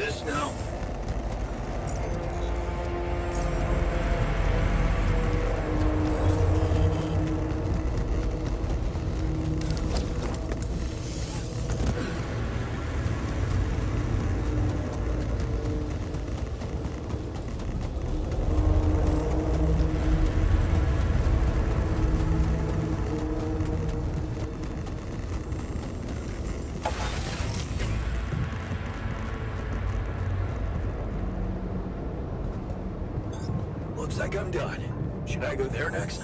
this now? Looks like I'm done. Should I go there next?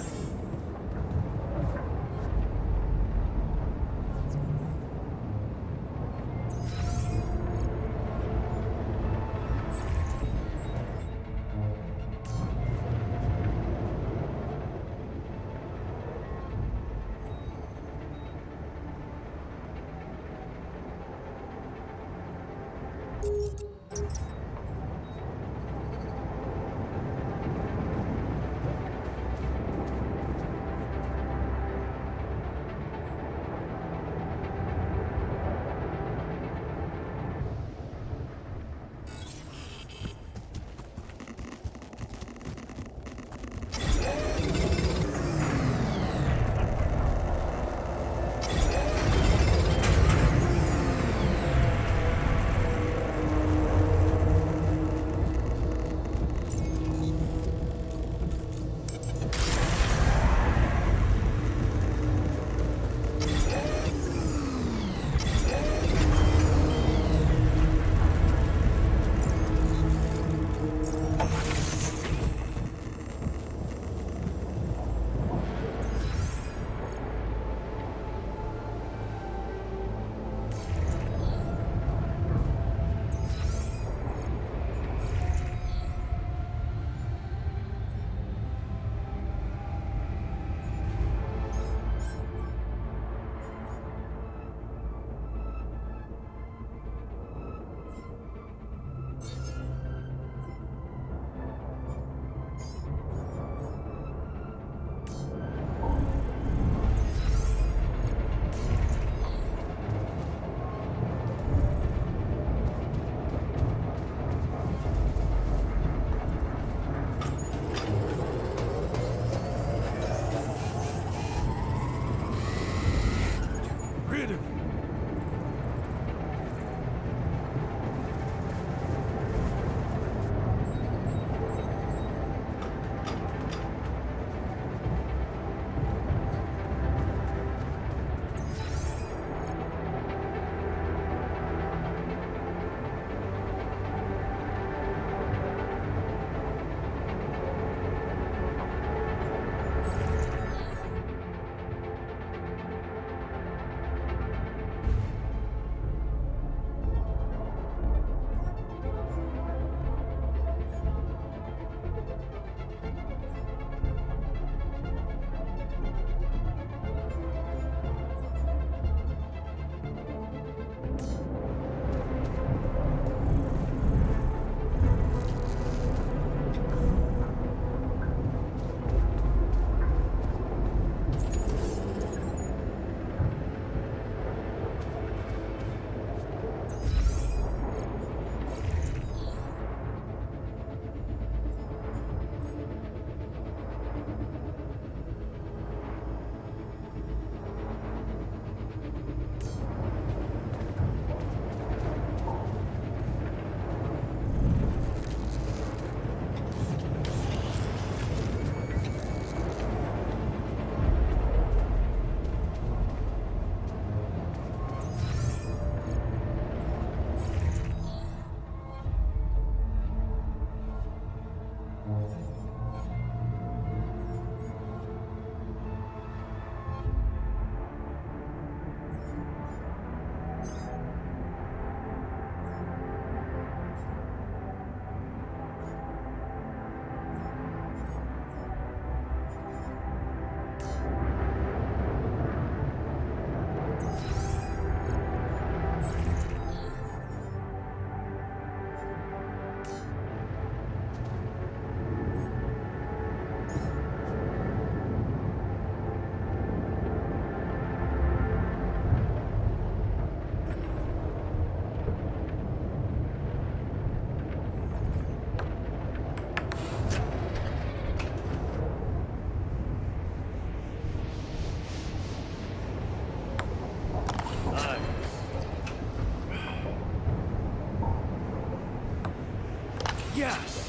Yes.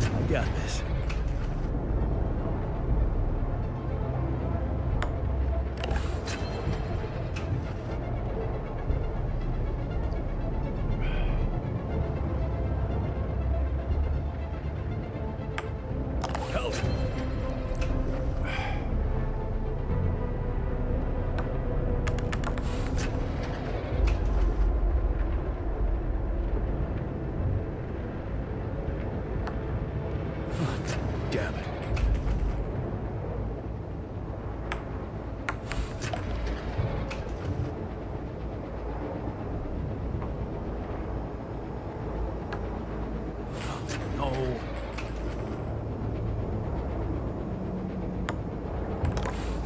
I got this. Damn it. No.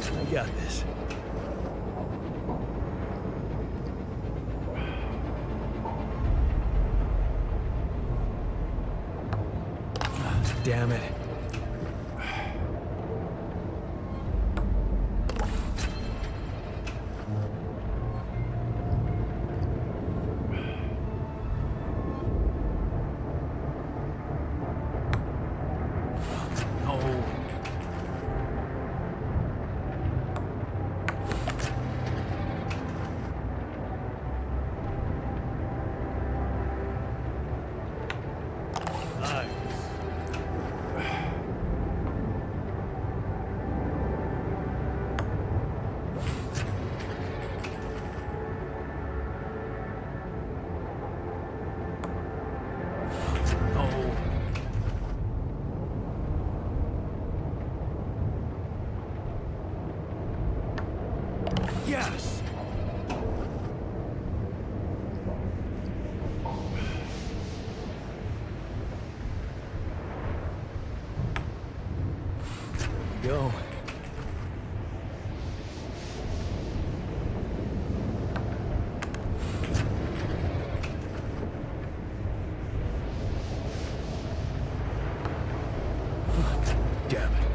I got this. Damn it. Yes! There we go. Damn it.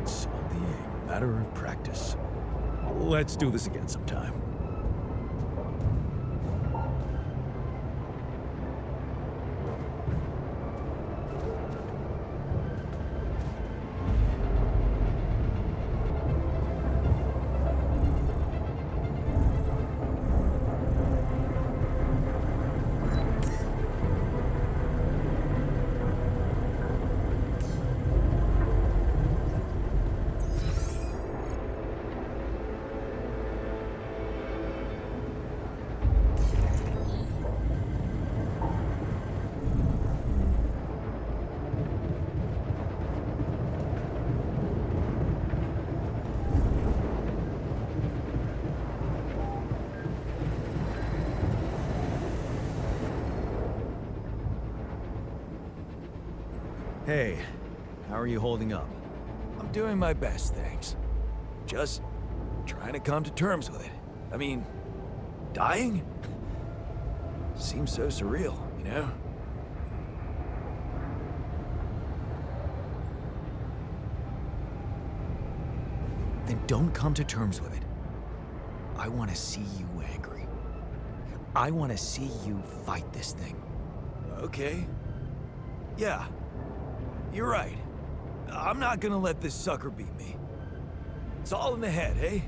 It's only a matter of practice. Let's do this again sometime. Hey, how are you holding up? I'm doing my best, thanks. Just trying to come to terms with it. I mean, dying? Seems so surreal, you know? Then don't come to terms with it. I want to see you angry. I want to see you fight this thing. Okay. Yeah. You're right. I'm not gonna let this sucker beat me. It's all in the head, eh?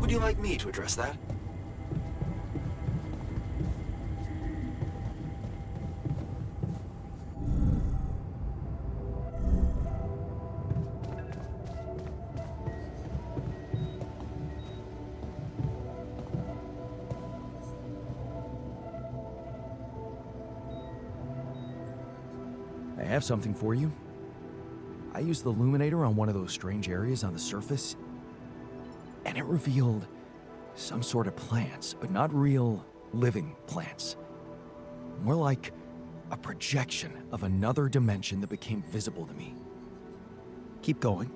Would you like me to address that? I have something for you. I used the illuminator on one of those strange areas on the surface, and it revealed some sort of plants, but not real, living plants. More like a projection of another dimension that became visible to me. Keep going.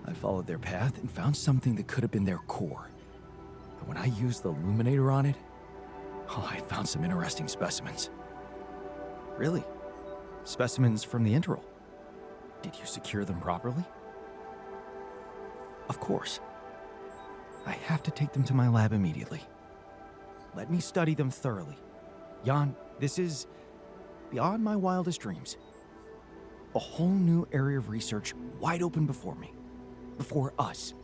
I followed their path and found something that could have been their core. And when I used the illuminator on it, I found some interesting specimens. Really? Specimens from the interval. Did you secure them properly? Of course. I have to take them to my lab immediately. Let me study them thoroughly. Jan, this is beyond my wildest dreams. A whole new area of research wide open before me. Before us.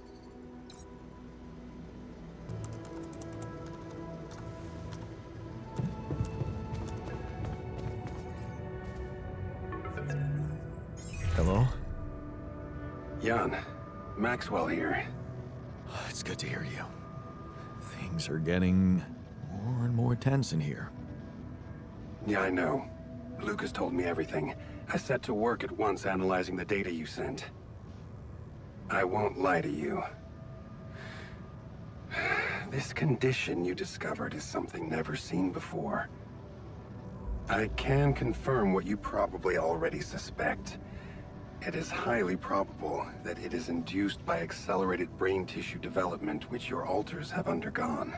Hello? Jan, Maxwell here. It's good to hear you. Things are getting more and more tense in here. Yeah, I know. Lucas told me everything. I set to work at once analyzing the data you sent. I won't lie to you. This condition you discovered is something never seen before. I can confirm what you probably already suspect. It is highly probable that it is induced by accelerated brain tissue development which your alters have undergone.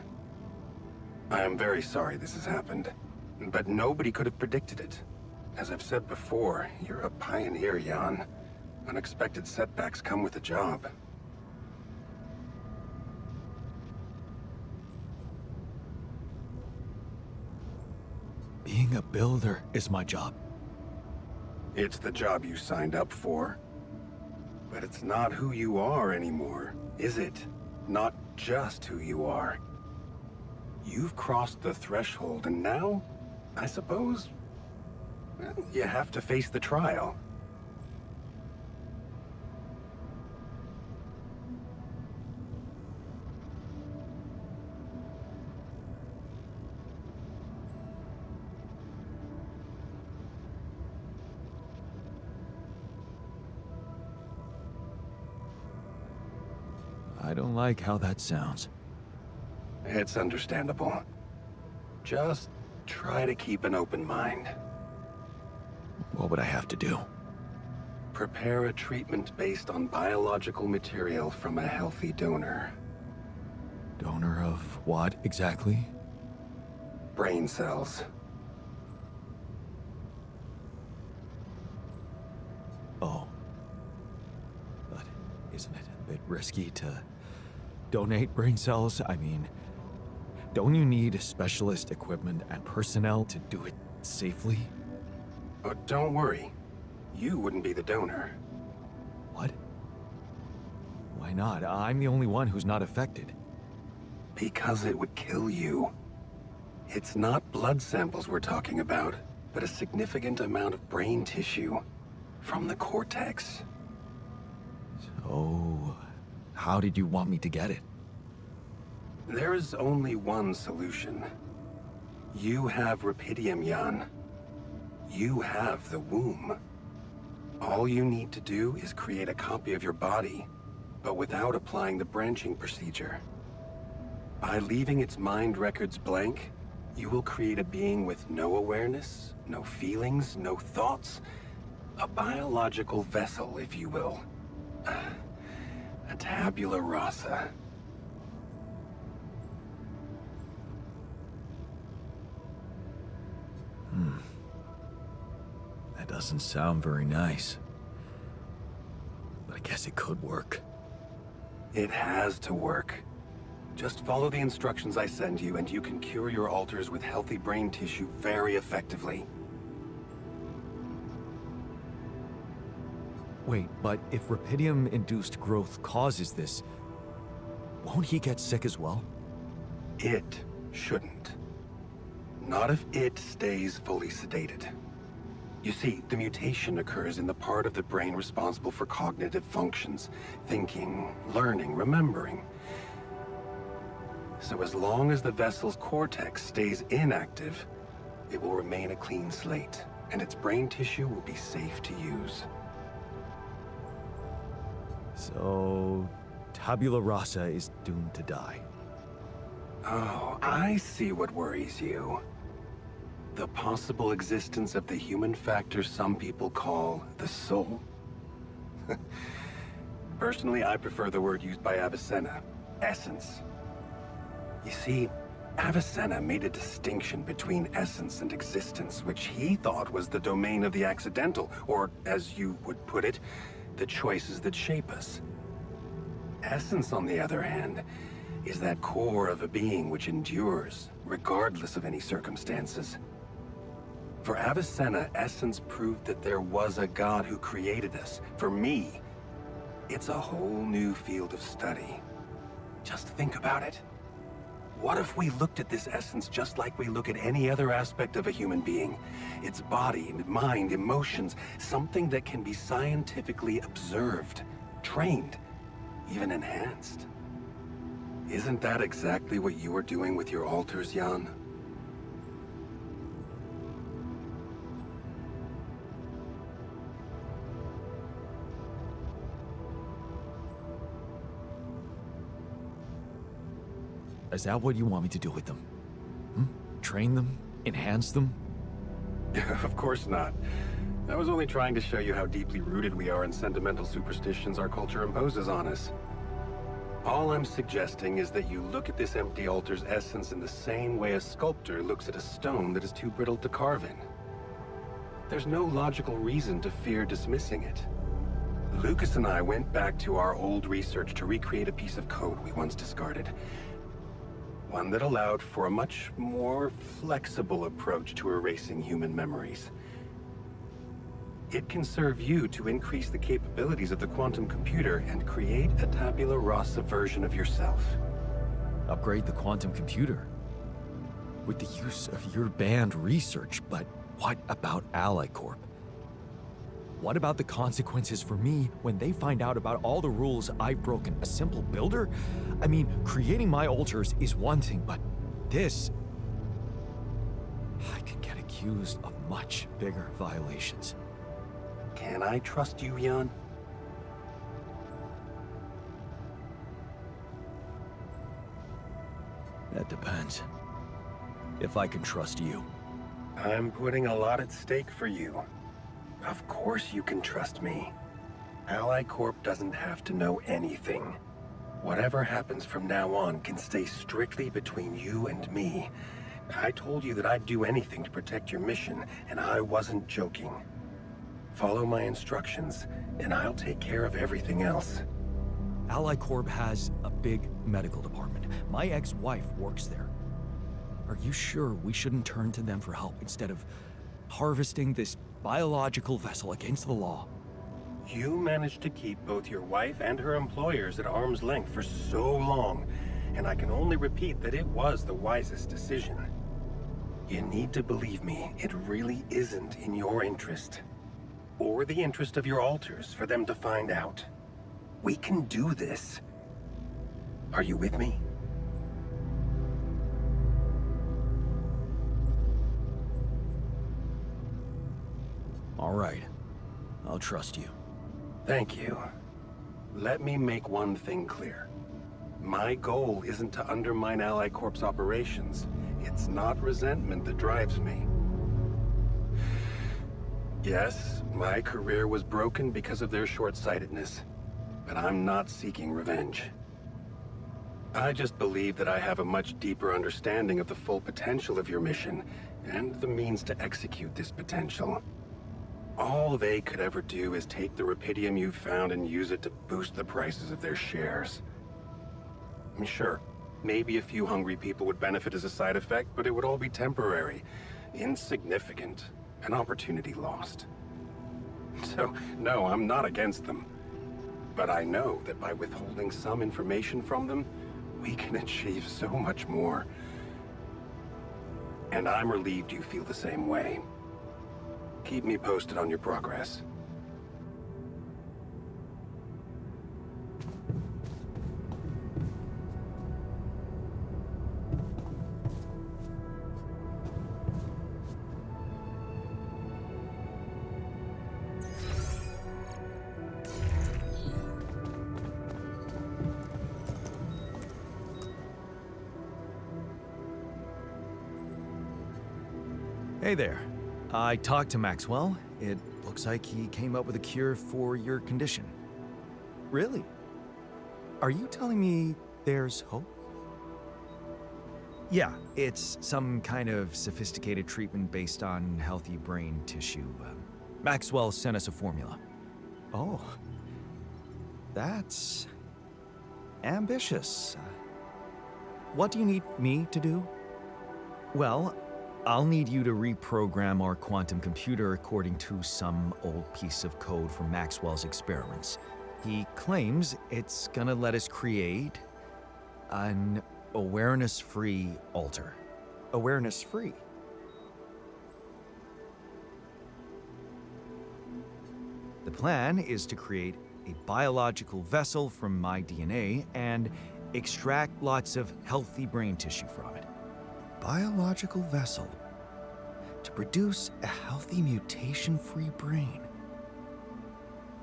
I am very sorry this has happened, but nobody could have predicted it. As I've said before, you're a pioneer, Jan. Unexpected setbacks come with the job. Being a builder is my job. It's the job you signed up for. But it's not who you are anymore, is it? Not just who you are. You've crossed the threshold, and now, I suppose, well, you have to face the trial. I don't like how that sounds. It's understandable. Just try to keep an open mind. What would I have to do? Prepare a treatment based on biological material from a healthy donor. Donor of what exactly? Brain cells. Oh. But isn't it a bit risky to donate brain cells? I mean, don't you need specialist equipment and personnel to do it safely? But don't worry. You wouldn't be the donor. What? Why not? I'm the only one who's not affected. Because it would kill you. It's not blood samples we're talking about, but a significant amount of brain tissue. From the cortex. So, how did you want me to get it? There is only one solution. You have rapidium, Jan. You have the womb. All you need to do is create a copy of your body, but without applying the branching procedure. By leaving its mind records blank, you will create a being with no awareness, no feelings, no thoughts. A biological vessel, if you will. A tabula rasa. That doesn't sound very nice. But I guess it could work. It has to work. Just follow the instructions I send you and you can cure your alters with healthy brain tissue very effectively. Wait, but if rapidium-induced growth causes this, won't he get sick as well? It shouldn't. Not if it stays fully sedated. You see, the mutation occurs in the part of the brain responsible for cognitive functions, thinking, learning, remembering. So as long as the vessel's cortex stays inactive, it will remain a clean slate, and its brain tissue will be safe to use. So, tabula rasa is doomed to die. Oh, I see what worries you. The possible existence of the human factor some people call the soul. Personally, I prefer the word used by Avicenna, essence. You see, Avicenna made a distinction between essence and existence, which he thought was the domain of the accidental, or, as you would put it, the choices that shape us. Essence, on the other hand, is that core of a being which endures, regardless of any circumstances. For Avicenna, essence proved that there was a God who created us. For me, it's a whole new field of study. Just think about it. What if we looked at this essence just like we look at any other aspect of a human being? Its body, mind, emotions, something that can be scientifically observed, trained, even enhanced. Isn't that exactly what you are doing with your alters, Jan? Is that what you want me to do with them? Train them? Enhance them? Of course not. I was only trying to show you how deeply rooted we are in sentimental superstitions our culture imposes on us. All I'm suggesting is that you look at this empty altar's essence in the same way a sculptor looks at a stone that is too brittle to carve in. There's no logical reason to fear dismissing it. Lucas and I went back to our old research to recreate a piece of code we once discarded. One that allowed for a much more flexible approach to erasing human memories. It can serve you to increase the capabilities of the quantum computer and create a tabula rasa version of yourself. Upgrade the quantum computer? With the use of your banned research, but what about Ally Corp? What about the consequences for me when they find out about all the rules I've broken? A simple builder? I mean, creating my altars is one thing, but this... I could get accused of much bigger violations. Can I trust you, Jan? That depends. If I can trust you. I'm putting a lot at stake for you. Of course you can trust me. Ally Corp doesn't have to know anything. Whatever happens from now on can stay strictly between you and me. I told you that I'd do anything to protect your mission, and I wasn't joking. Follow my instructions, and I'll take care of everything else. Ally Corp has a big medical department. My ex-wife works there. Are you sure we shouldn't turn to them for help instead of harvesting this biological vessel against the law? You managed to keep both your wife and her employers at arm's length for so long, and I can only repeat that it was the wisest decision. You need to believe me, it really isn't in your interest. Or the interest of your alters for them to find out. We can do this. Are you with me? All right. I'll trust you. Thank you. Let me make one thing clear. My goal isn't to undermine Ally Corp's operations. It's not resentment that drives me. Yes, my career was broken because of their short-sightedness, but I'm not seeking revenge. I just believe that I have a much deeper understanding of the full potential of your mission, and the means to execute this potential. All they could ever do is take the rupidium you've found and use it to boost the prices of their shares. I'm sure, maybe a few hungry people would benefit as a side effect, but it would all be temporary, insignificant, an opportunity lost. So, no, I'm not against them. But I know that by withholding some information from them, we can achieve so much more. And I'm relieved you feel the same way. Keep me posted on your progress. Hey there. I talked to Maxwell. It looks like he came up with a cure for your condition. Really? Are you telling me there's hope? Yeah, it's some kind of sophisticated treatment based on healthy brain tissue. Maxwell sent us a formula. Oh. That's ambitious. What do you need me to do? Well, I'll need you to reprogram our quantum computer according to some old piece of code from Maxwell's experiments. He claims it's gonna let us create an awareness-free alter. Awareness-free? The plan is to create a biological vessel from my DNA and extract lots of healthy brain tissue from it. Biological vessel to produce a healthy mutation-free brain.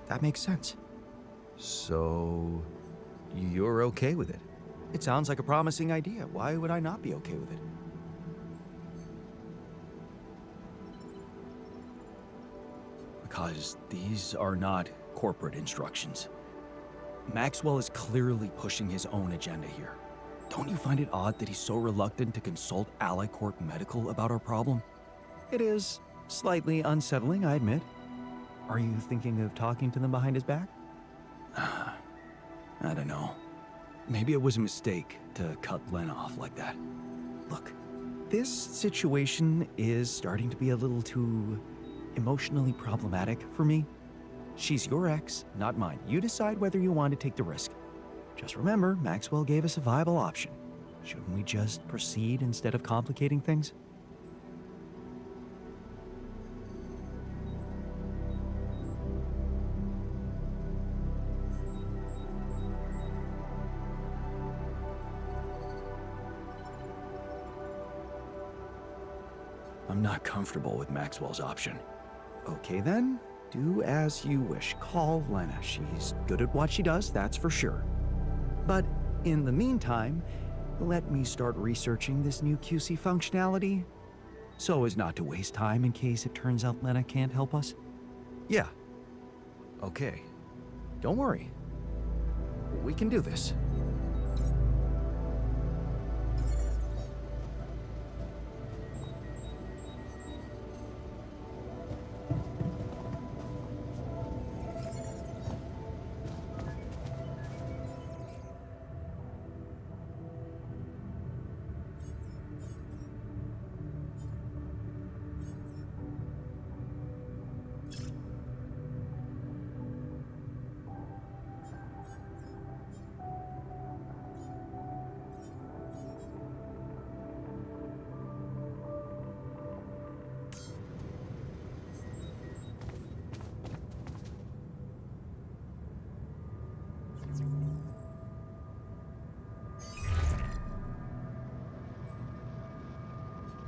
That makes sense. So, you're okay with it? It sounds like a promising idea. Why would I not be okay with it? Because these are not corporate instructions. Maxwell is clearly pushing his own agenda here. Don't you find it odd that he's so reluctant to consult AliCorp Medical about our problem? It is slightly unsettling, I admit. Are you thinking of talking to them behind his back? I don't know. Maybe it was a mistake to cut Len off like that. Look, this situation is starting to be a little too emotionally problematic for me. She's your ex, not mine. You decide whether you want to take the risk. Just remember, Maxwell gave us a viable option. Shouldn't we just proceed instead of complicating things? I'm not comfortable with Maxwell's option. Okay then, do as you wish. Call Lena. She's good at what she does, that's for sure. But in the meantime, let me start researching this new QC functionality so as not to waste time in case it turns out Lena can't help us. Yeah. Okay. Don't worry. We can do this.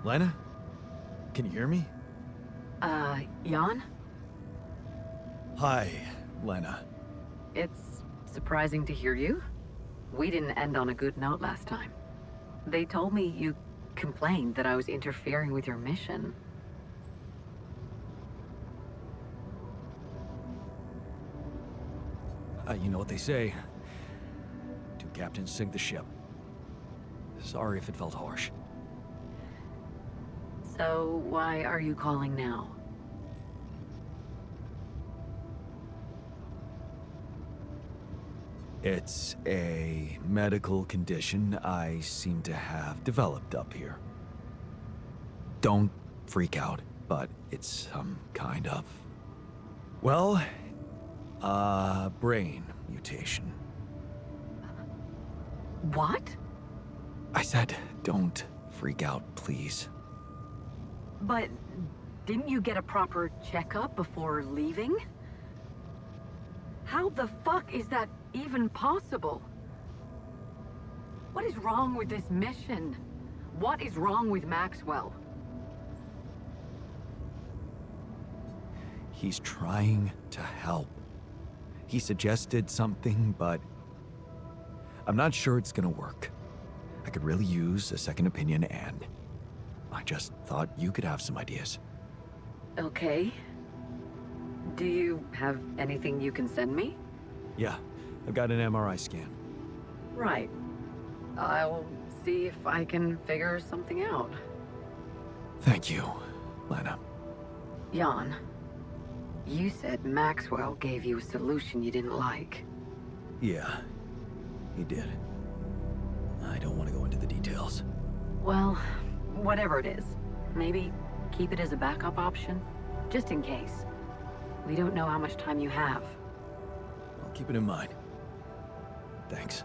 Lena? Can you hear me? Jan? Hi, Lena. It's surprising to hear you. We didn't end on a good note last time. They told me you complained that I was interfering with your mission. You know what they say. Two captains sink the ship. Sorry if it felt harsh. So why are you calling now? It's a medical condition I seem to have developed up here. Don't freak out, but it's some kind of... well, brain mutation. What? I said, don't freak out, please. But didn't you get a proper checkup before leaving? How the fuck is that even possible? What is wrong with this mission? What is wrong with Maxwell? He's trying to help. He suggested something, but I'm not sure it's gonna work. I could really use a second opinion, and I just thought you could have some ideas. Okay. Do you have anything you can send me? Yeah, I've got an MRI scan. Right. I'll see if I can figure something out. Thank you, Lana. Jan, you said Maxwell gave you a solution you didn't like. Yeah, he did. I don't want to go into the details. Well, whatever it is, maybe keep it as a backup option, just in case. We don't know how much time you have. I'll keep it in mind. Thanks.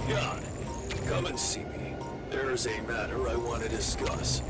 Jan, come and see me. There's a matter I want to discuss.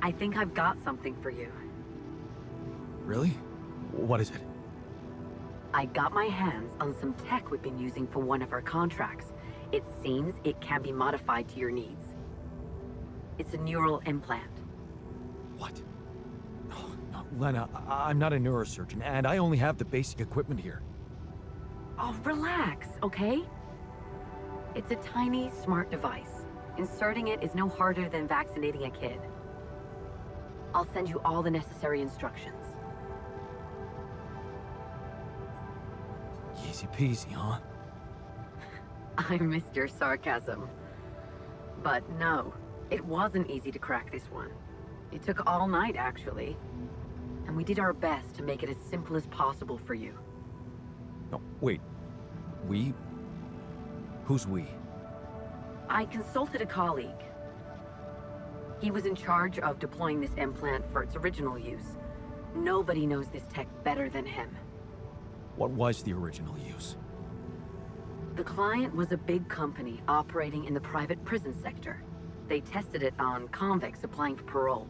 I think I've got something for you. Really? What is it? I got my hands on some tech we've been using for one of our contracts. It seems it can be modified to your needs. It's a neural implant. What? Oh, no, Lena, I'm not a neurosurgeon, and I only have the basic equipment here. Oh, relax, okay? It's a tiny, smart device. Inserting it is no harder than vaccinating a kid. I'll send you all the necessary instructions. Easy peasy, huh? I missed your sarcasm. But no, it wasn't easy to crack this one. It took all night, actually. And we did our best to make it as simple as possible for you. No, wait. We? Who's we? I consulted a colleague. He was in charge of deploying this implant for its original use. Nobody knows this tech better than him. What was the original use? The client was a big company operating in the private prison sector. They tested it on convicts applying for parole.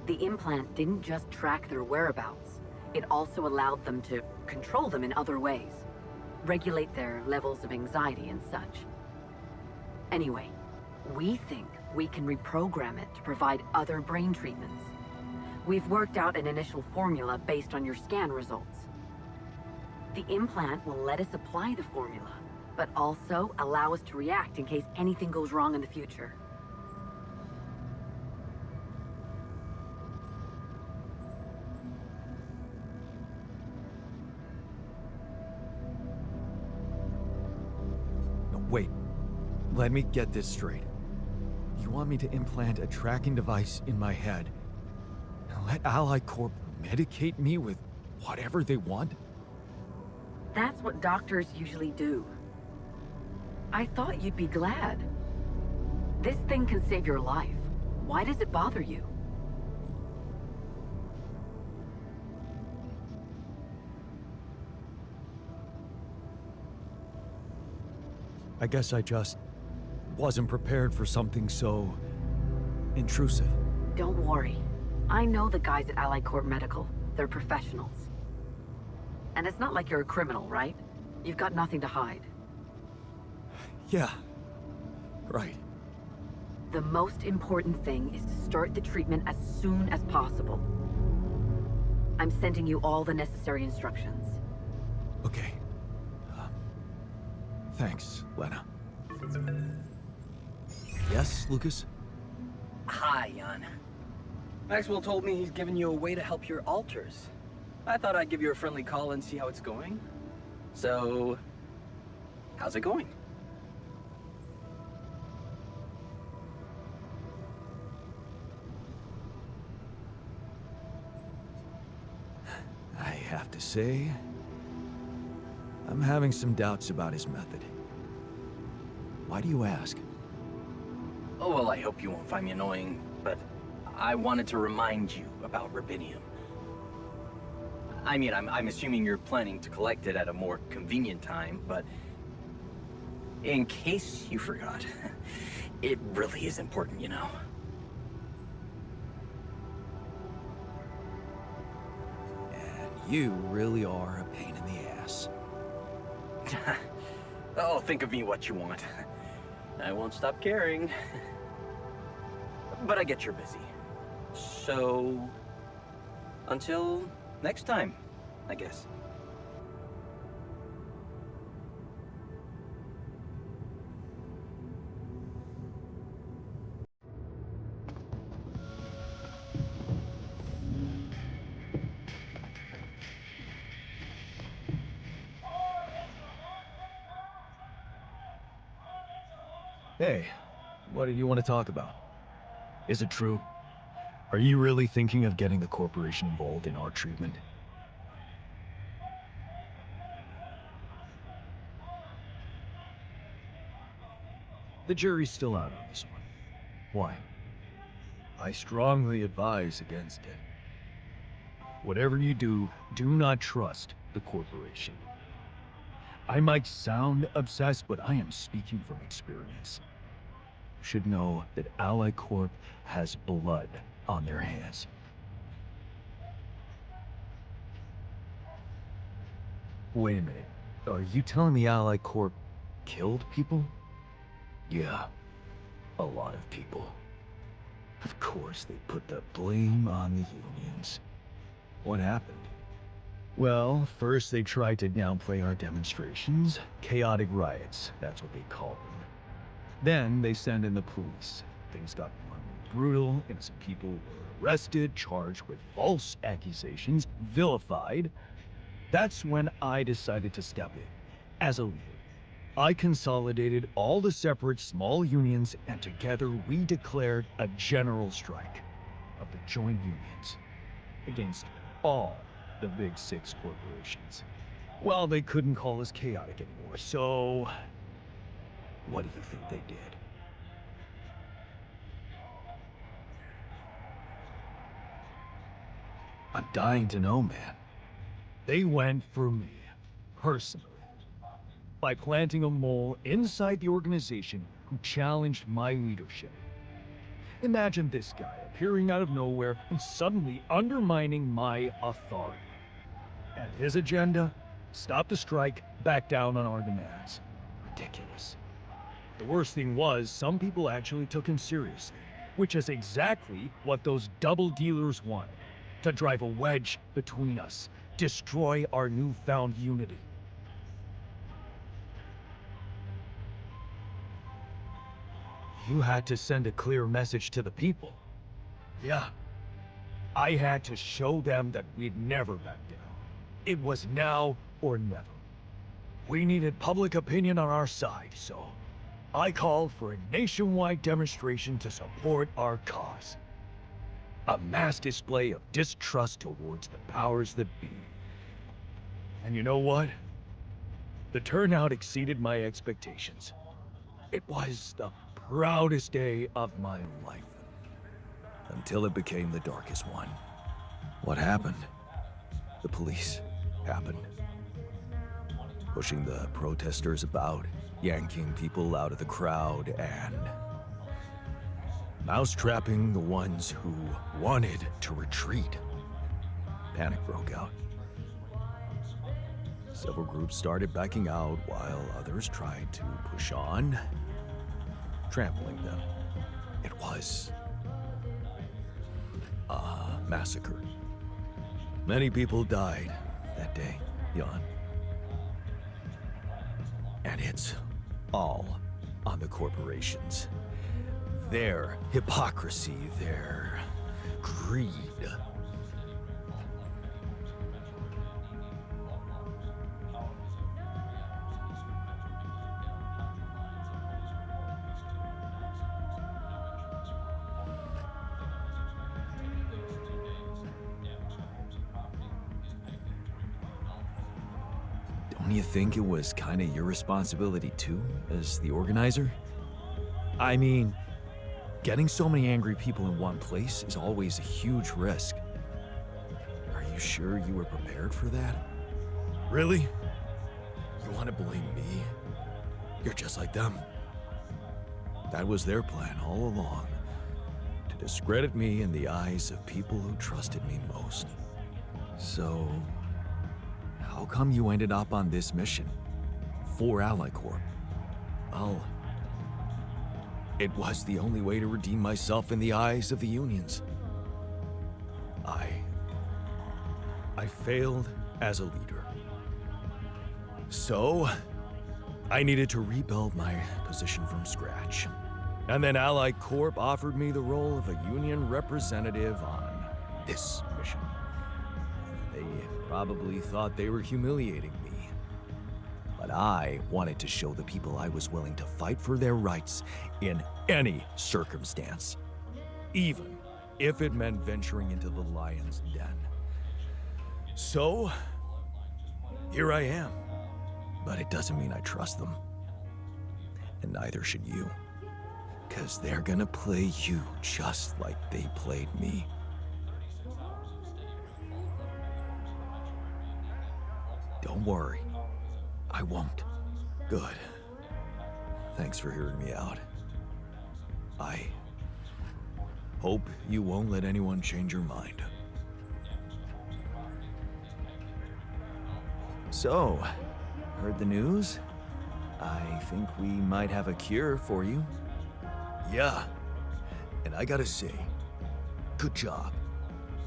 The implant didn't just track their whereabouts, it also allowed them to control them in other ways, regulate their levels of anxiety and such. Anyway, we think we can reprogram it to provide other brain treatments. We've worked out an initial formula based on your scan results. The implant will let us apply the formula, but also allow us to react in case anything goes wrong in the future. No, wait. Let me get this straight. You want me to implant a tracking device in my head and let Ally Corp medicate me with whatever they want? That's what doctors usually do. I thought you'd be glad. This thing can save your life. Why does it bother you? I guess I just wasn't prepared for something so intrusive. Don't worry. I know the guys at Ally Corp Medical. They're professionals. And it's not like you're a criminal, right? You've got nothing to hide. Yeah, right. The most important thing is to start the treatment as soon as possible. I'm sending you all the necessary instructions. Okay. Thanks, Lena. Yes, Lucas? Hi, Jan. Maxwell told me he's given you a way to help your alters. I thought I'd give you a friendly call and see how it's going. So, how's it going? I have to say, I'm having some doubts about his method. Why do you ask? Oh, well, I hope you won't find me annoying, but I wanted to remind you about rubidium. I mean, I'm assuming you're planning to collect it at a more convenient time, but in case you forgot, it really is important, you know. And you really are a pain in the ass. Oh, think of me what you want. I won't stop caring. But I get you're busy. So, until next time, I guess. Hey, what do you want to talk about? Is it true? Are you really thinking of getting the corporation involved in our treatment? The jury's still out on this one. Why? I strongly advise against it. Whatever you do, do not trust the corporation. I might sound obsessed, but I am speaking from experience. You should know that Ally Corp has blood on their hands. Wait a minute. Are you telling me Ally Corp killed people? Yeah, a lot of people. Of course, they put the blame on the unions. What happened? Well, first they tried to downplay our demonstrations. Chaotic riots, that's what they call them. Then they sent in the police. Things got more brutal, innocent people were arrested, charged with false accusations, vilified. That's when I decided to step in, as a leader. I consolidated all the separate small unions, and together we declared a general strike of the joint unions against all the big six corporations. Well, they couldn't call us chaotic anymore, so what do you think they did? I'm dying to know, man. They went for me, personally, by planting a mole inside the organization who challenged my leadership. Imagine this guy appearing out of nowhere and suddenly undermining my authority. And his agenda? Stop the strike, back down on our demands. Ridiculous. The worst thing was, some people actually took him seriously, which is exactly what those double dealers wanted. To drive a wedge between us, destroy our newfound unity. You had to send a clear message to the people. Yeah. I had to show them that we'd never back down. It was now or never. We needed public opinion on our side, so I called for a nationwide demonstration to support our cause. A mass display of distrust towards the powers that be. And you know what? The turnout exceeded my expectations. It was the proudest day of my life. Until it became the darkest one. What happened? The police happened. Pushing the protesters about, yanking people out of the crowd, and mousetrapping the ones who wanted to retreat. Panic broke out. Several groups started backing out while others tried to push on, trampling them. It was a massacre. Many people died that day, Jan. And it's all on the corporations. Their hypocrisy, their greed. Don't you think it was kind of your responsibility too, as the organizer? I mean, getting so many angry people in one place is always a huge risk. Are you sure you were prepared for that? Really? You want to blame me? You're just like them. That was their plan all along, to discredit me in the eyes of people who trusted me most. So, how come you ended up on this mission? For Ally Corp? Well, it was the only way to redeem myself in the eyes of the unions. I failed as a leader. So, I needed to rebuild my position from scratch. And then Ally Corp offered me the role of a union representative on this mission. They probably thought they were humiliating me. But I wanted to show the people I was willing to fight for their rights in any circumstance, even if it meant venturing into the lion's den. So, here I am. But it doesn't mean I trust them. And neither should you. 'Cause they're gonna play you just like they played me. Don't worry. I won't. Good. Thanks for hearing me out. I hope you won't let anyone change your mind. So, heard the news? I think we might have a cure for you. Yeah. And I gotta say, good job.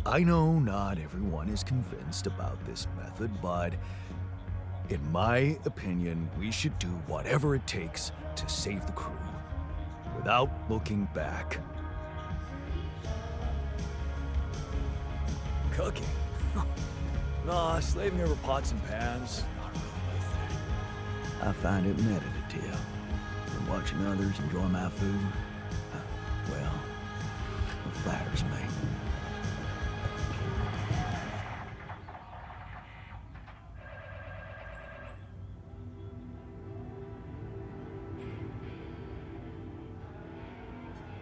I know not everyone is convinced about this method, but in my opinion, we should do whatever it takes to save the crew without looking back. Cooking? Nah, slaving over pots and pans, not really my thing. I find it meditative. And watching others enjoy my food, well, it flatters me.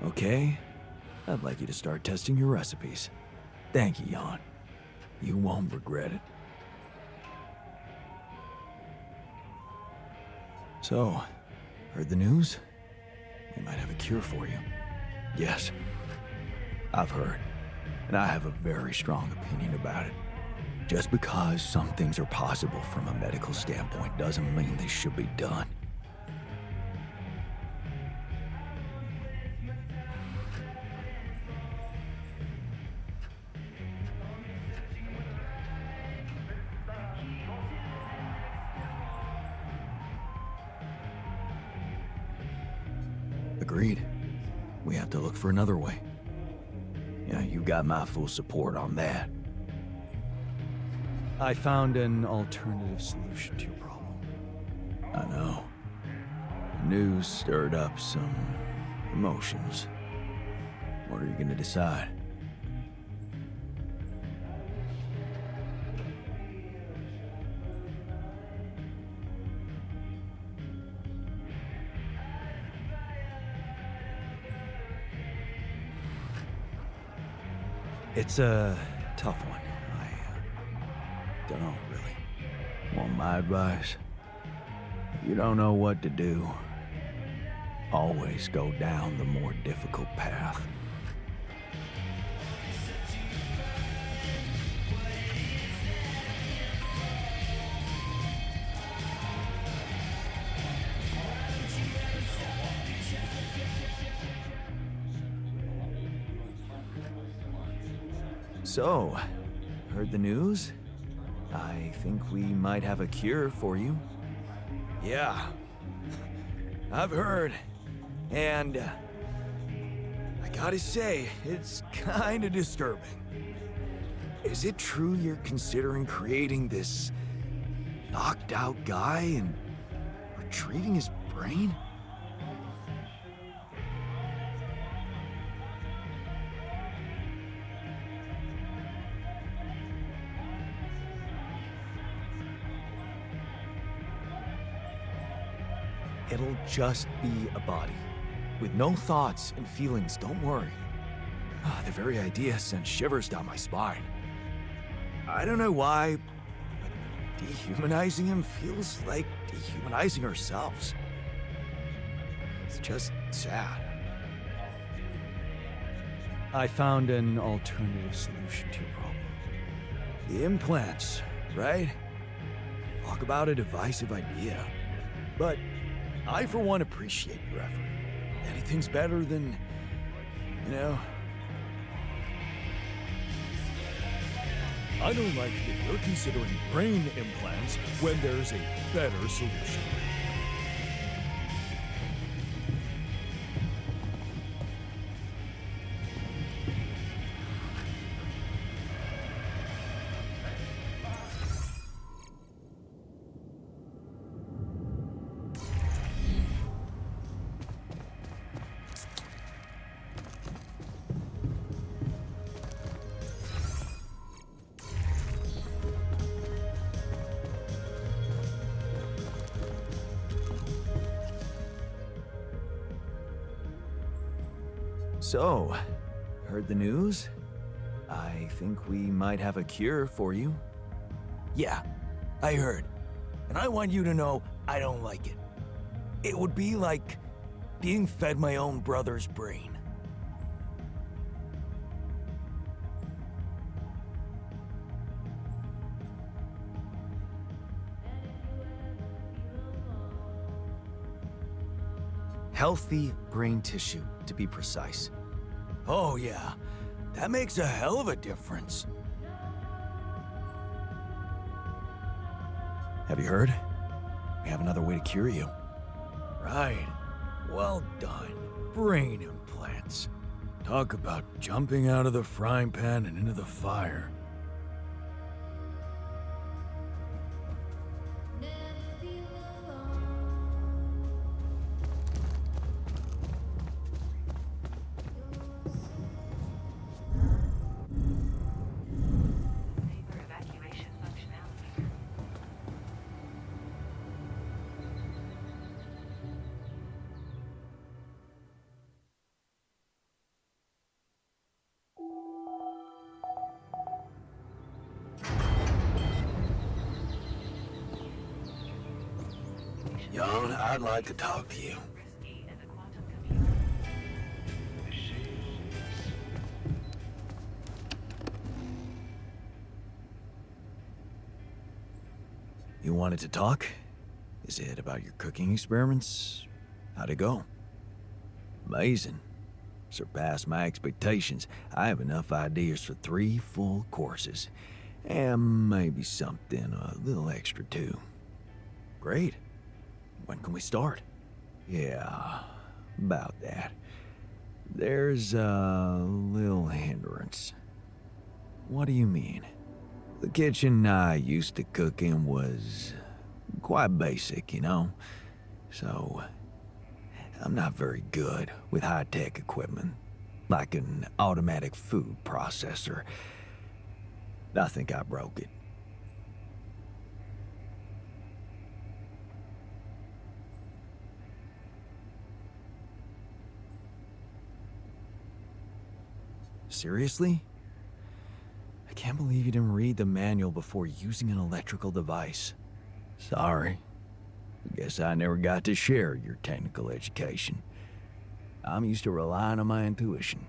Okay, I'd like you to start testing your recipes. Thank you, Jan. You won't regret it. So, heard the news? We might have a cure for you. Yes, I've heard, and I have a very strong opinion about it. Just because some things are possible from a medical standpoint doesn't mean they should be done. Agreed. We have to look for another way. Yeah, you got my full support on that. I found an alternative solution to your problem. I know. The news stirred up some emotions. What are you gonna decide? It's a tough one. I don't know, really. Want my advice? If you don't know what to do, always go down the more difficult path. So, heard the news? I think we might have a cure for you. Yeah, I've heard. And I gotta say, it's kinda disturbing. Is it true you're considering creating this knocked out guy and retrieving his brain? It'll just be a body, with no thoughts and feelings, don't worry. The very idea sends shivers down my spine. I don't know why, but dehumanizing him feels like dehumanizing ourselves. It's just sad. I found an alternative solution to your problem. The implants, right? Talk about a divisive idea. But I, for one, appreciate your effort. Anything's better than, you know... I don't like that you're considering brain implants when there's a better solution. So, heard the news? I think we might have a cure for you. Yeah, I heard. And I want you to know I don't like it. It would be like being fed my own brother's brain. Healthy brain tissue, to be precise. Oh yeah, That makes a hell of a difference. Have you heard? We have another way to cure you. Right. Well done. Brain implants. Talk about jumping out of the frying pan and into the fire. Jan, I'd like to talk to you. You wanted to talk? Is it about your cooking experiments? How'd it go? Amazing. Surpassed my expectations. I have enough ideas for 3 full courses. And maybe something a little extra too. Great. When can we start? Yeah, about that. There's a little hindrance. What do you mean? The kitchen I used to cook in was quite basic, you know? So, I'm not very good with high-tech equipment, like an automatic food processor. I think I broke it. Seriously? I can't believe you didn't read the manual before using an electrical device. Sorry. I guess I never got to share your technical education. I'm used to relying on my intuition.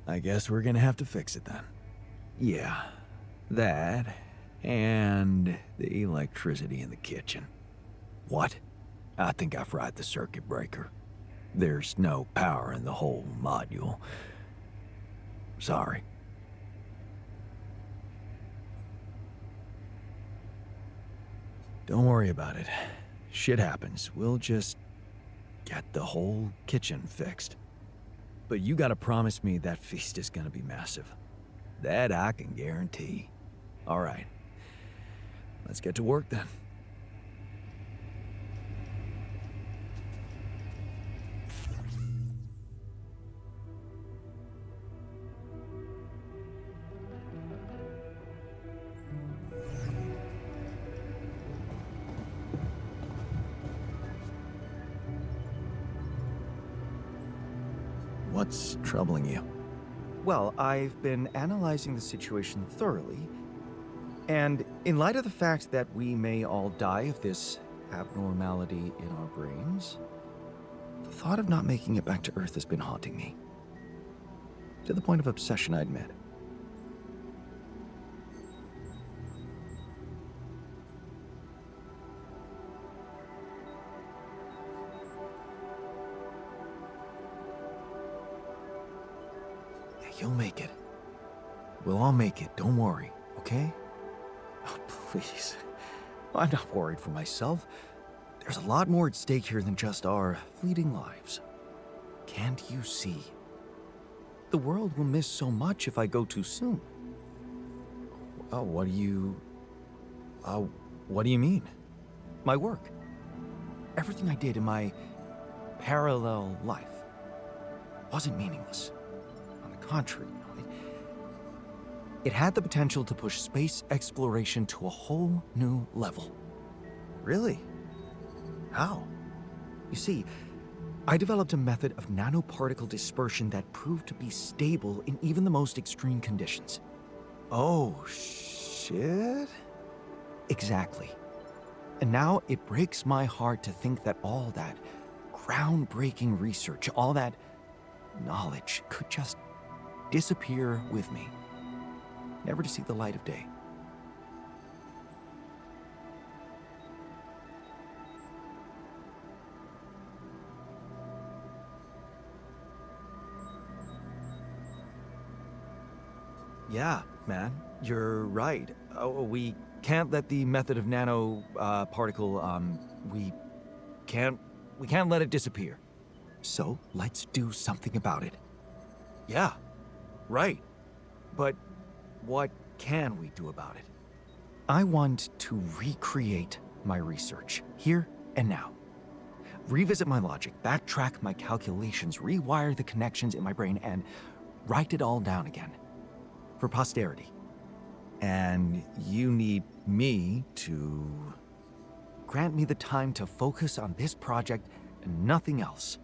I guess we're gonna have to fix it then. Yeah, that and the electricity in the kitchen. What? I think I fried the circuit breaker. There's no power in the whole module. Sorry. Don't worry about it. Shit happens. We'll just get the whole kitchen fixed. But you gotta promise me that feast is gonna be massive. That I can guarantee. All right. Let's get to work then. What's troubling you? Well, I've been analyzing the situation thoroughly, and in light of the fact that we may all die of this abnormality in our brains, the thought of not making it back to Earth has been haunting me. To the point of obsession, I admit. You'll make it. We'll all make it, don't worry, okay? Oh, please. I'm not worried for myself. There's a lot more at stake here than just our fleeting lives. Can't you see? The world will miss so much if I go too soon. Oh, what do you mean? My work. Everything I did in my parallel life wasn't meaningless. On the contrary, it had the potential to push space exploration to a whole new level. Really? How? You see, I developed a method of nanoparticle dispersion that proved to be stable in even the most extreme conditions. Oh, shit? Exactly. And now it breaks my heart to think that all that groundbreaking research, all that knowledge could just disappear with me, never to see the light of day. Yeah, man, you're right. We can't let the method of nano particle. We can't let it disappear. So let's do something about it. Yeah, right. But what can we do about it? I want to recreate my research here and now. Revisit my logic, backtrack my calculations, rewire the connections in my brain, and write it all down again. For posterity. And you need me to grant me the time to focus on this project and nothing else.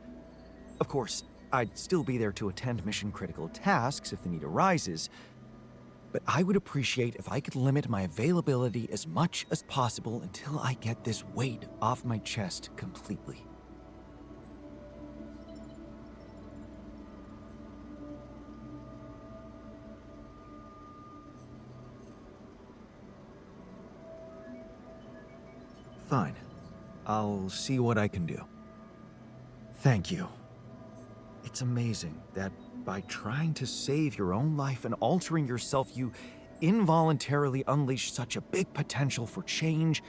Of course, I'd still be there to attend mission-critical tasks if the need arises, but I would appreciate if I could limit my availability as much as possible until I get this weight off my chest completely. Fine. I'll see what I can do. Thank you. It's amazing that by trying to save your own life and altering yourself, you involuntarily unleash such a big potential for change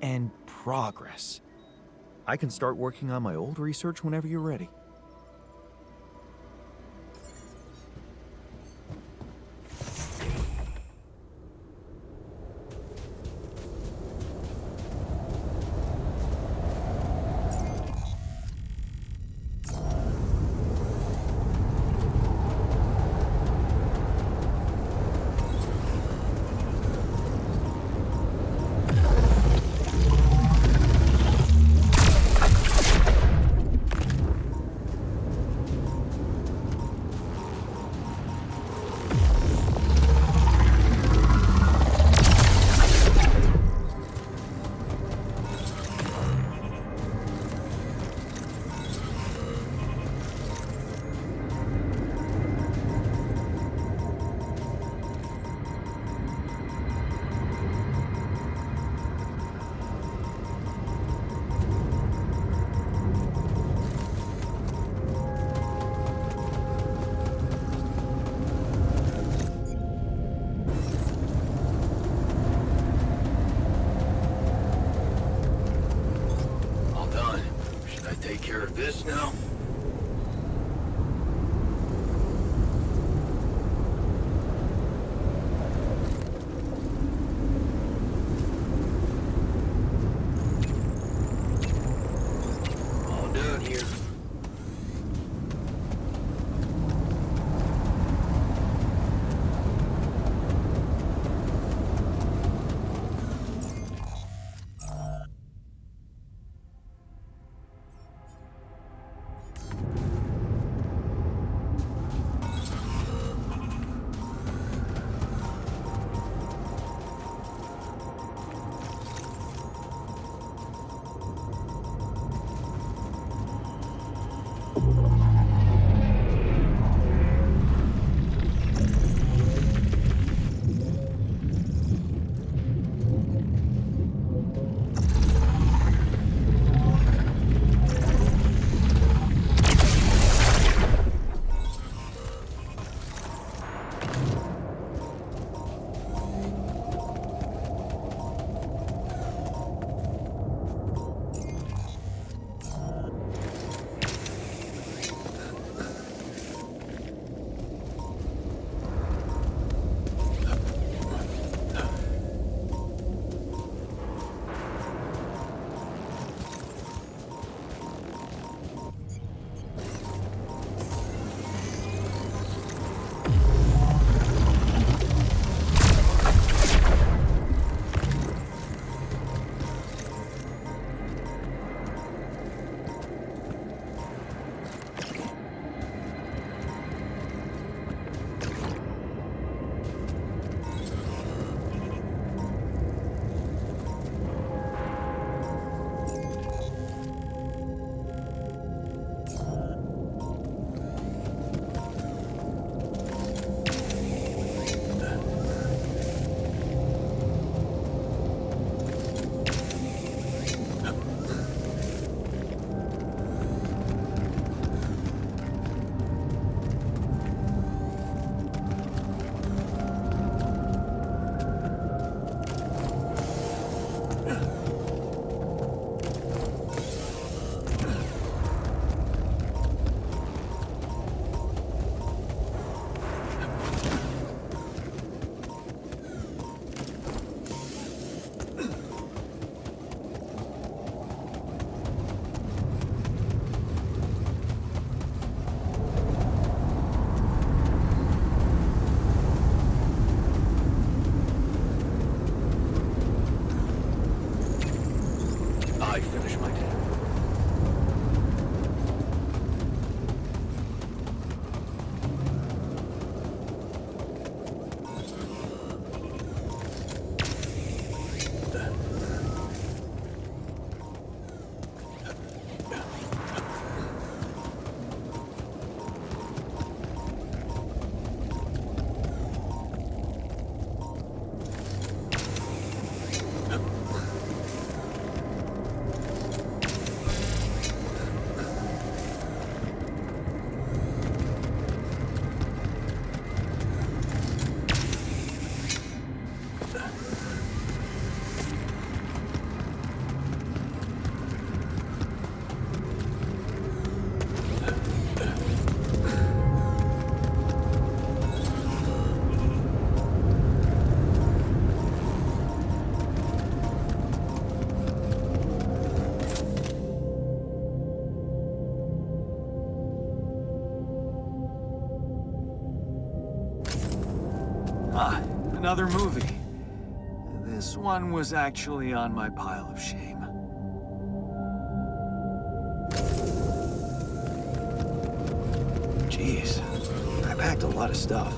and progress. I can start working on my old research whenever you're ready. This now? All done here. I finish my dinner. Ah, another movie. This one was actually on my pile of shame. Jeez, I packed a lot of stuff.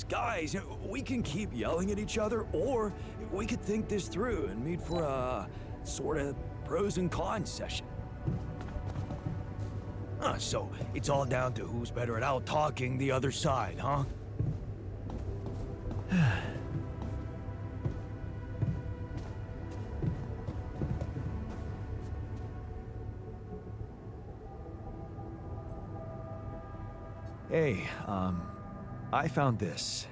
Guys, we can keep yelling at each other, or we could think this through and meet for a sort of pros and cons session. So it's all down to who's better at out-talking the other side, huh? Hey, I found this.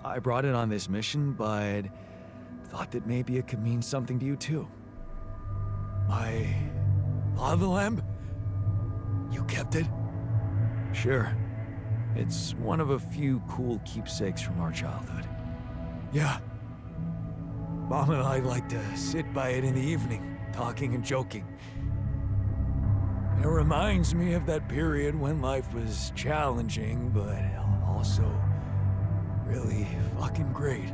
I brought it on this mission, but thought that maybe it could mean something to you too. My lava lamp? You kept it? Sure. It's one of a few cool keepsakes from our childhood. Yeah. Mom and I like to sit by it in the evening, talking and joking. It reminds me of that period when life was challenging, but also really fucking great.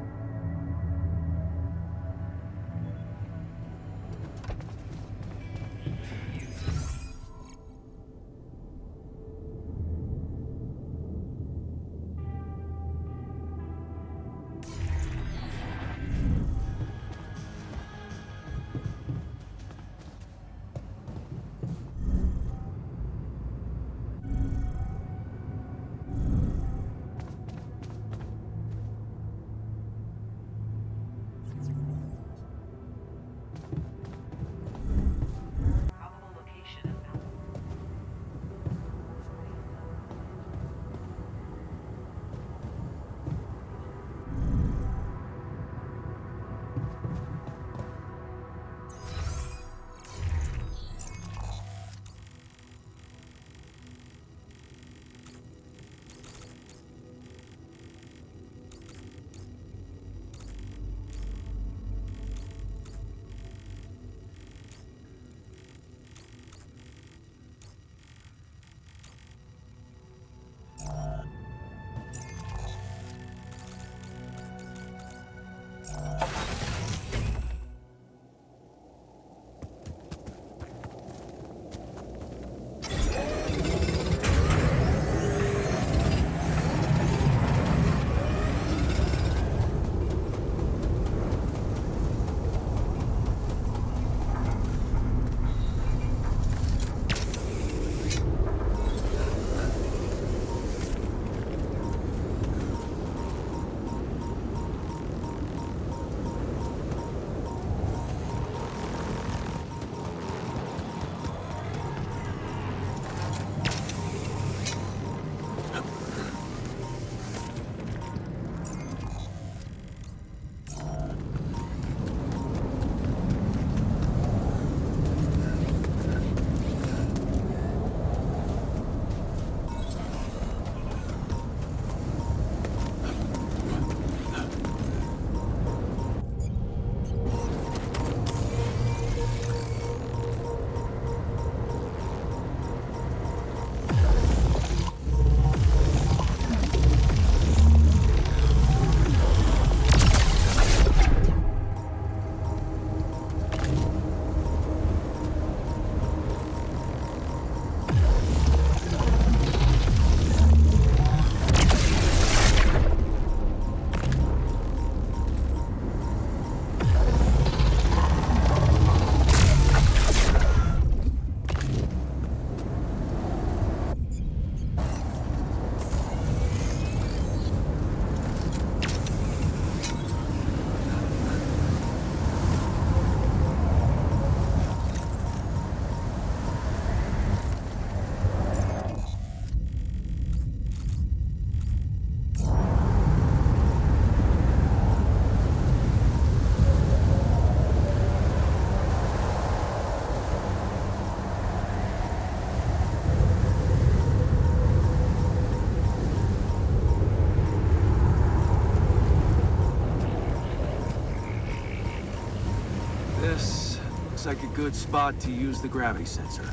This looks like a good spot to use the gravity sensor.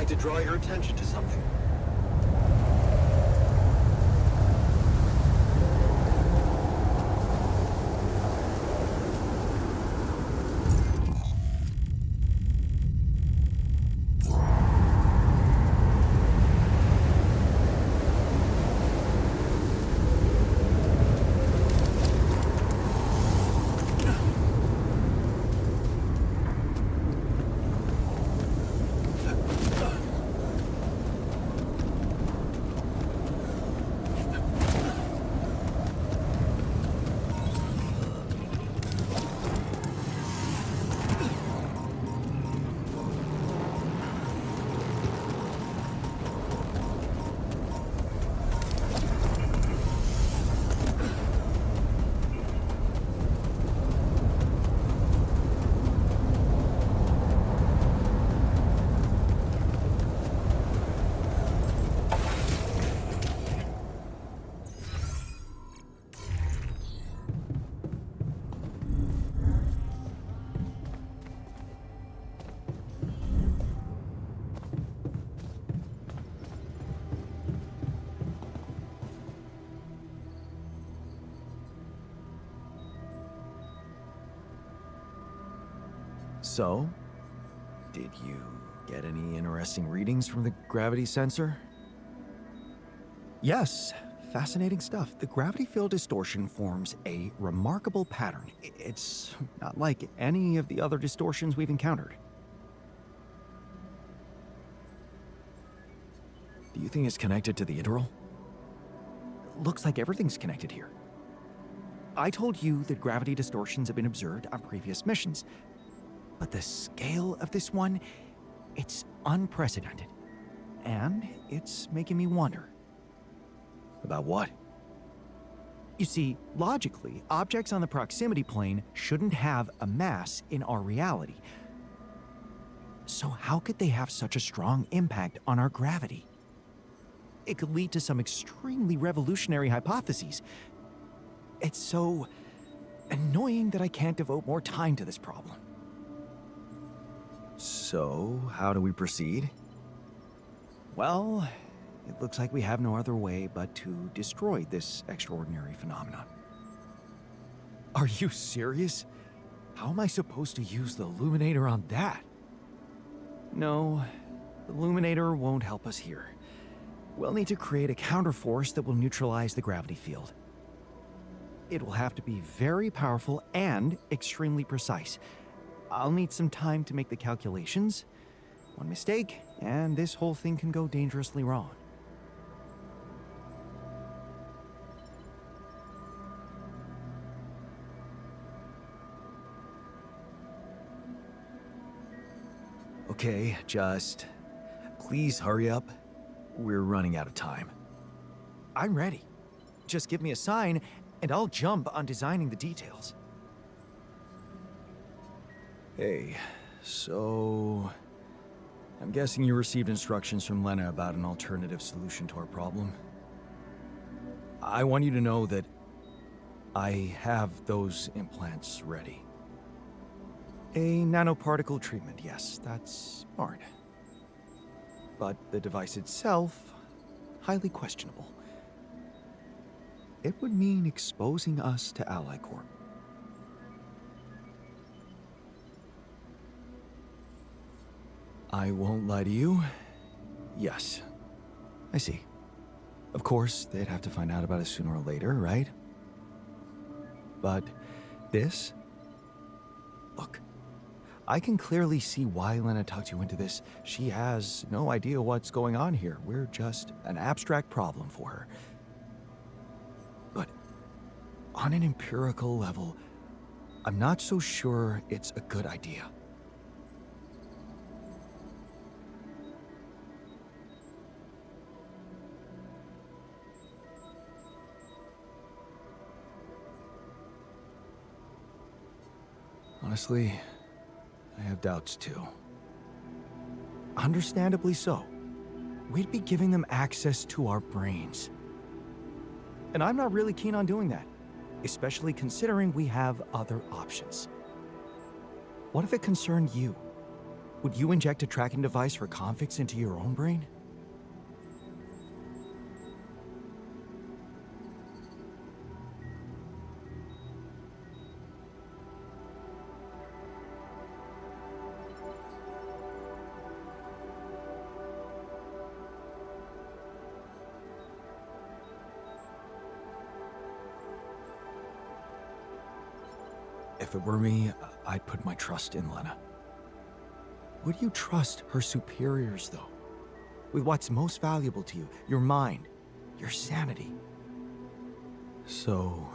To draw your attention to something. So, did you get any interesting readings from the gravity sensor? Yes, fascinating stuff. The gravity field distortion forms a remarkable pattern. It's not like any of the other distortions we've encountered. Do you think it's connected to the integral? Looks like everything's connected here. I told you that gravity distortions have been observed on previous missions. But the scale of this one, it's unprecedented. And it's making me wonder. About what? You see, logically, objects on the proximity plane shouldn't have a mass in our reality. So how could they have such a strong impact on our gravity? It could lead to some extremely revolutionary hypotheses. It's so annoying that I can't devote more time to this problem. So, how do we proceed? Well, it looks like we have no other way but to destroy this extraordinary phenomenon. Are you serious? How am I supposed to use the illuminator on that? No, the illuminator won't help us here. We'll need to create a counterforce that will neutralize the gravity field. It will have to be very powerful and extremely precise. I'll need some time to make the calculations. One mistake, and this whole thing can go dangerously wrong. Okay, just please hurry up. we're running out of time. I'm ready. Just give me a sign, and I'll jump on designing the details. Hey, so... I'm guessing you received instructions from Lena about an alternative solution to our problem. I want you to know that I have those implants ready. A nanoparticle treatment, yes, that's smart. But the device itself, highly questionable. It would mean exposing us to Ally Corp. I won't lie to you. Yes. I see. Of course, they'd have to find out about it sooner or later, right? But this? Look, I can clearly see why Lena talked you into this. She has no idea what's going on here. We're just an abstract problem for her. But on an empirical level, I'm not so sure it's a good idea. Honestly, I have doubts too. Understandably so. We'd be giving them access to our brains. And I'm not really keen on doing that, especially considering we have other options. What if it concerned you? Would you inject a tracking device for convicts into your own brain? If it were me, I'd put my trust in Lena. Would you trust her superiors, though? With what's most valuable to you, your mind, your sanity. So,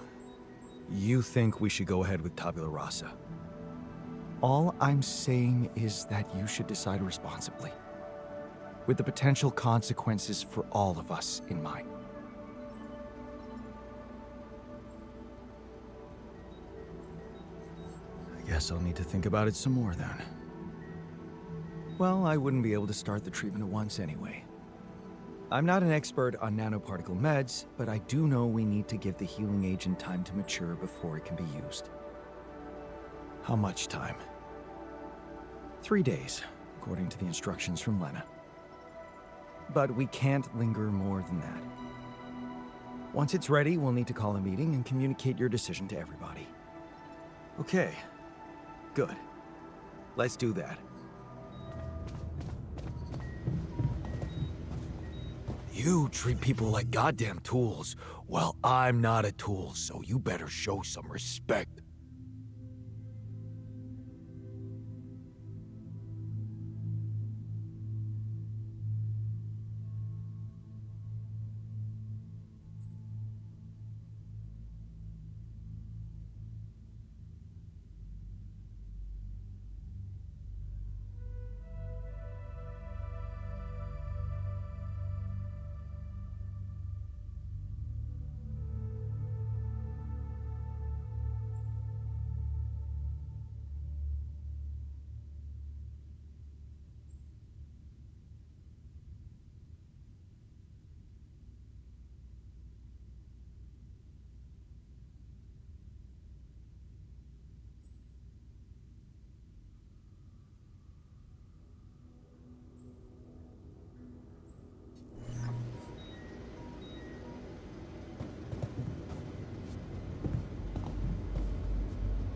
you think we should go ahead with tabula rasa? All I'm saying is that you should decide responsibly, with the potential consequences for all of us in mind. Guess I'll need to think about it some more then. Well, I wouldn't be able to start the treatment at once anyway. I'm not an expert on nanoparticle meds, but I do know we need to give the healing agent time to mature before it can be used. How much time? 3 days, according to the instructions from Lena. But we can't linger more than that. Once it's ready, we'll need to call a meeting and communicate your decision to everybody. Okay. Good. Let's do that. You treat people like goddamn tools. Well, I'm not a tool, so you better show some respect.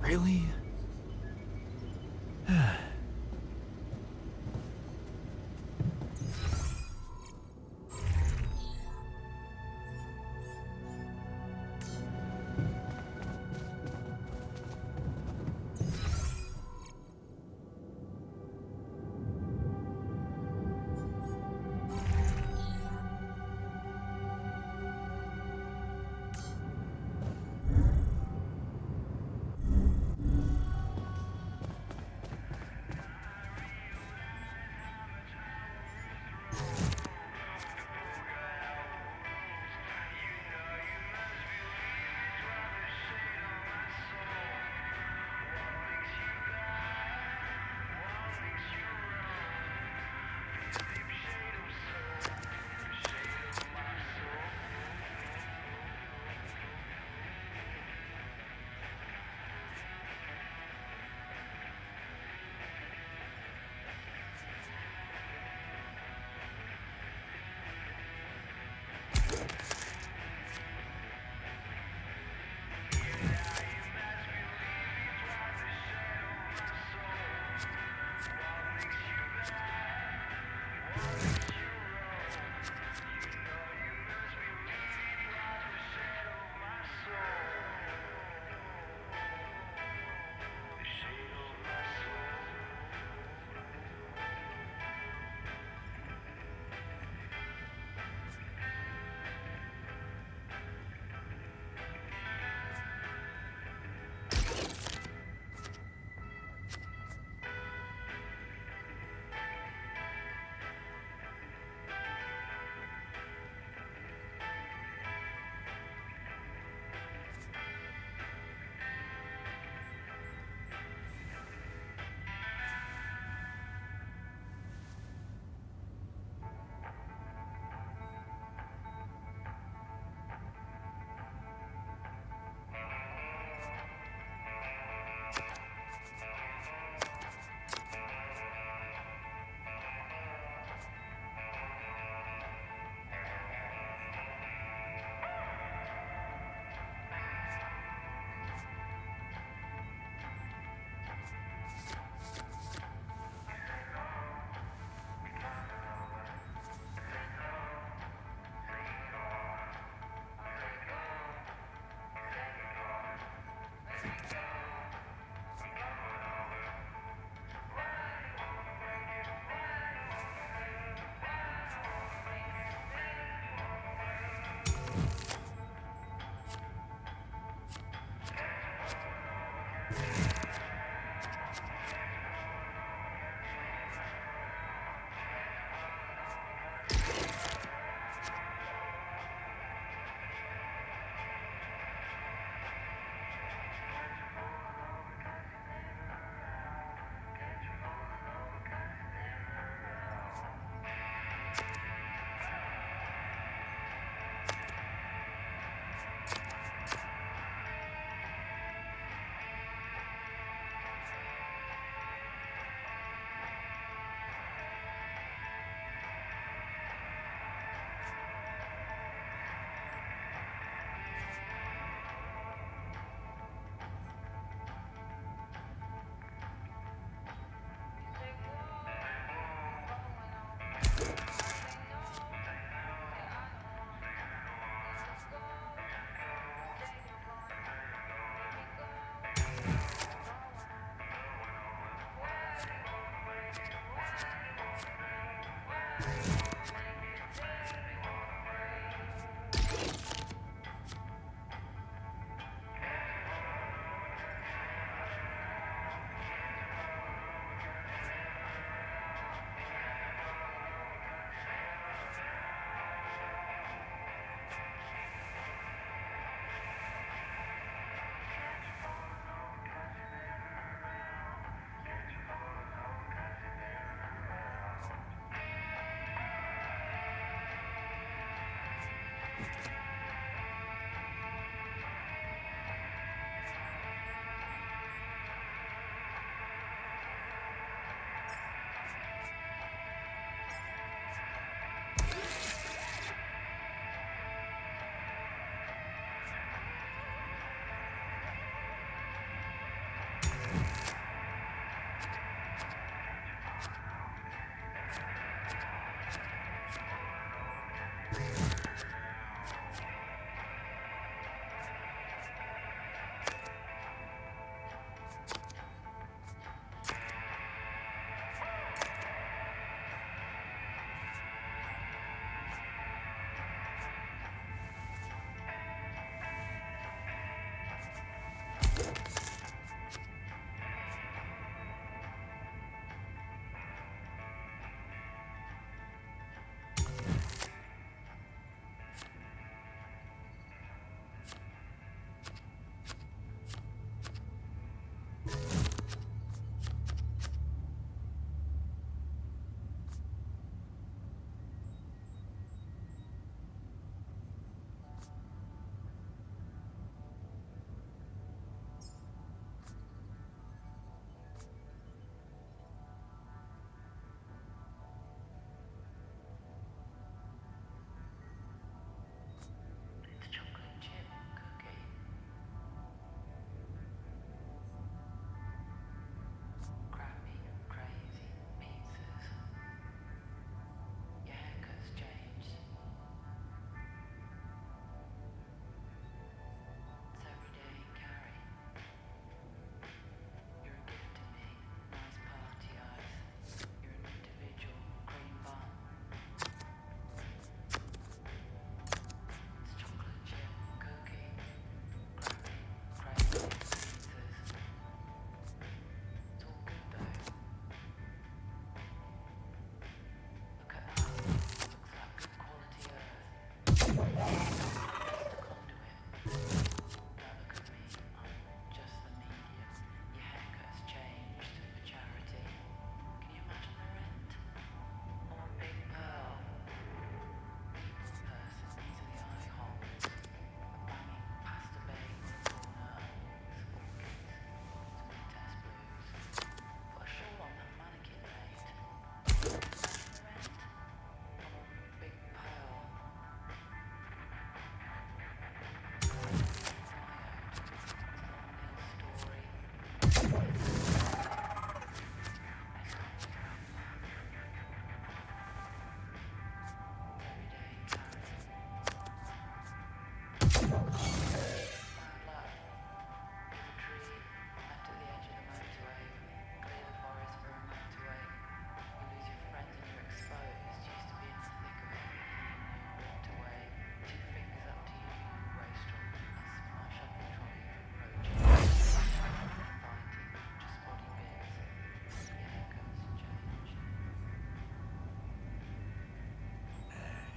Really?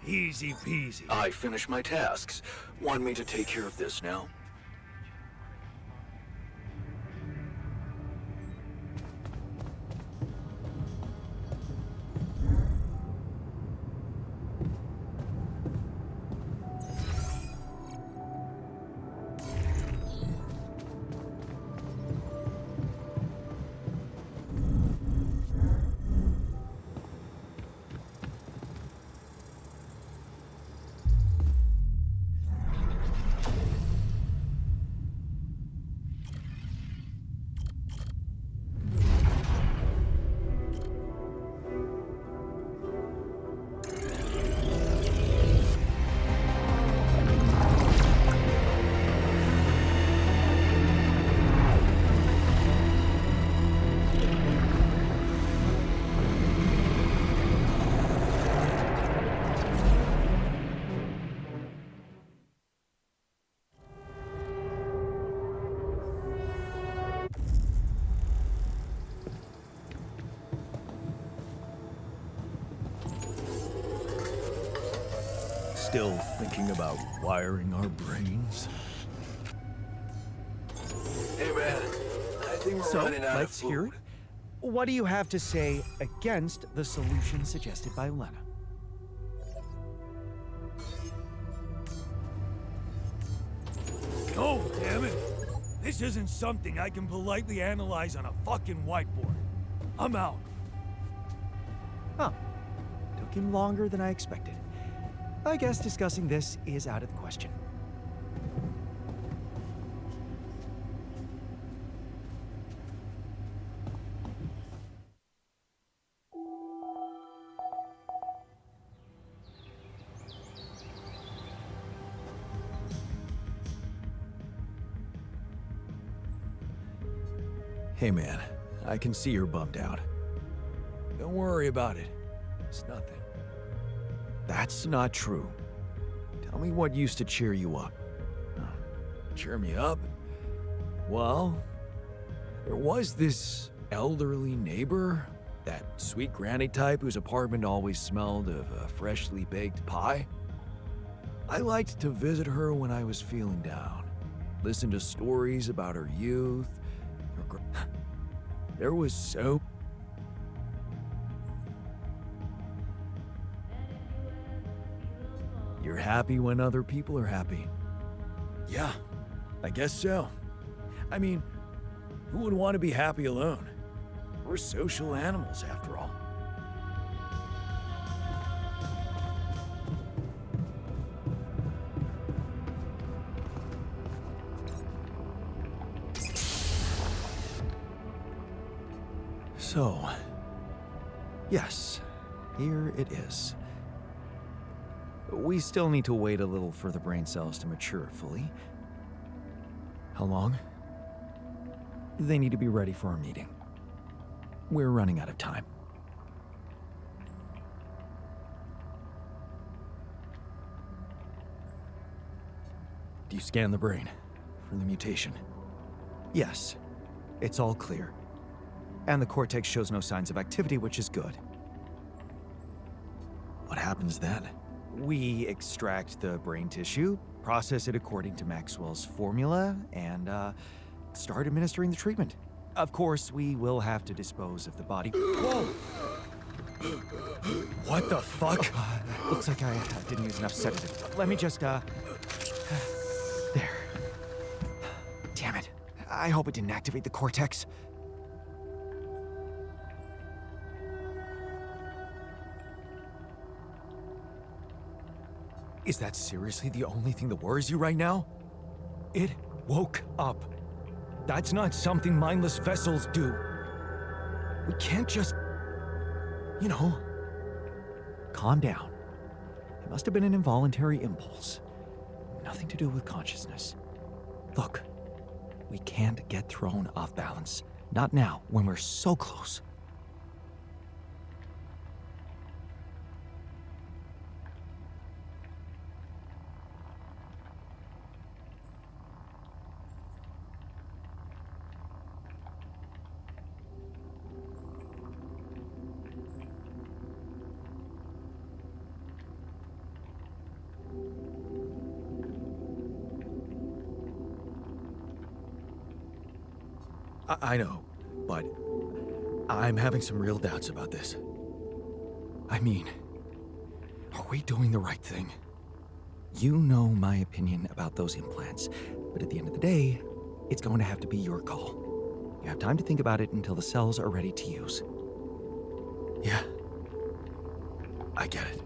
Easy peasy. I finished my tasks. Want me to take care of this now? Still thinking about wiring our brains? Hey man, I think we're So, running out of let's food. hear it. What do you have to say against the solution suggested by Lena? Oh, damn it. This isn't something I can politely analyze on a fucking whiteboard. I'm out. Huh. Took him longer than I expected. I guess discussing this is out of the question. Hey man, I can see you're bummed out. Don't worry about it. It's nothing. That's not true. Tell me what used to cheer you up. Cheer me up? Well, there was this elderly neighbor, that sweet granny type whose apartment always smelled of a freshly baked pie. I liked to visit her when I was feeling down, listen to stories about her youth. There was so... You're happy when other people are happy. Yeah, I guess so. I mean, who would want to be happy alone? We're social animals, after all. So, yes, here it is. We still need to wait a little for the brain cells to mature fully. How long? They need to be ready for our meeting. We're running out of time. Do you scan the brain for the mutation? Yes, it's all clear. And the cortex shows no signs of activity, which is good. What happens then? We extract the brain tissue, process it according to Maxwell's formula, and start administering the treatment. Of course, we will have to dispose of the body. Whoa! What the fuck? Looks like I didn't use enough sedative. Let me just, There. Damn it. I hope it didn't activate the cortex. Is that seriously the only thing that worries you right now? It woke up. That's not something mindless vessels do. We can't just... You know... Calm down. It must have been an involuntary impulse. Nothing to do with consciousness. Look, we can't get thrown off balance. Not now, when we're so close. I know, but I'm having some real doubts about this. I mean, are we doing the right thing? You know my opinion about those implants, but at the end of the day, it's going to have to be your call. You have time to think about it until the cells are ready to use. Yeah, I get it.